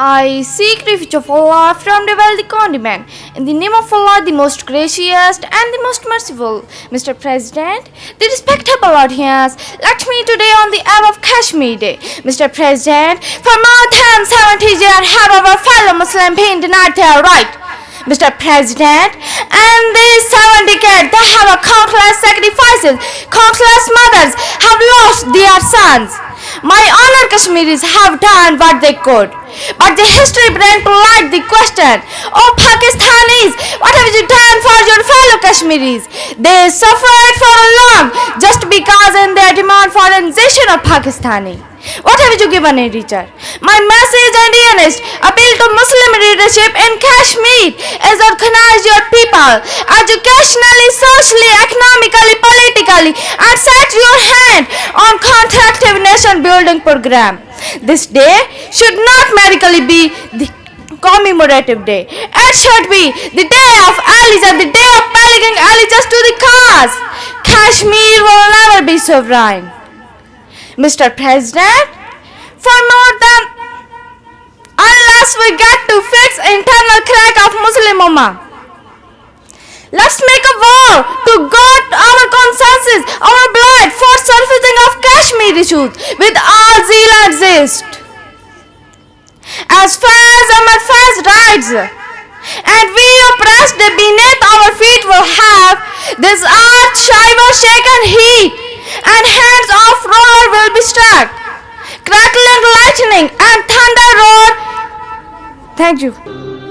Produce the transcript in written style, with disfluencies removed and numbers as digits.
I seek refuge of Allah from the wealthy condiment. In the name of Allah, the most gracious and the most merciful. Mr. President, the respectable audience, let me today on the eve of Kashmirday. Mr. President, for more than 70 years have our fellow Muslims been denied their right. Mr. President, and these 7 decades they have countless sacrifices, countless mothers have lost their sons. My honored Kashmiris have done what they could, but the history brings to light the question, oh Pakistanis, what have you done for your fellow Kashmiris? They suffered for long just because in their demand for annexation of Pakistani. What have you given in return? My message and earnest appeal to Muslim leadership in Kashmir is organize your people educationally, socially, economically, politically and set your hand on constructive nation building program. This day should not merely be the commemorative day. It should be the day of allegiance, the day of pledging allegiance to the cause. Kashmir will never be sovereign. Mr. President, for more than unless we get to fix internal crack of Muslim Ummah, let's make a vow to guard our consensus, our blood for surfacing of Kashmir issues with all zeal and zest. As far as our first rights and we oppressed beneath our feet will have this earth shiver shaken heat and hands of roar will be struck, crackling lightning and thunder roar. Thank you.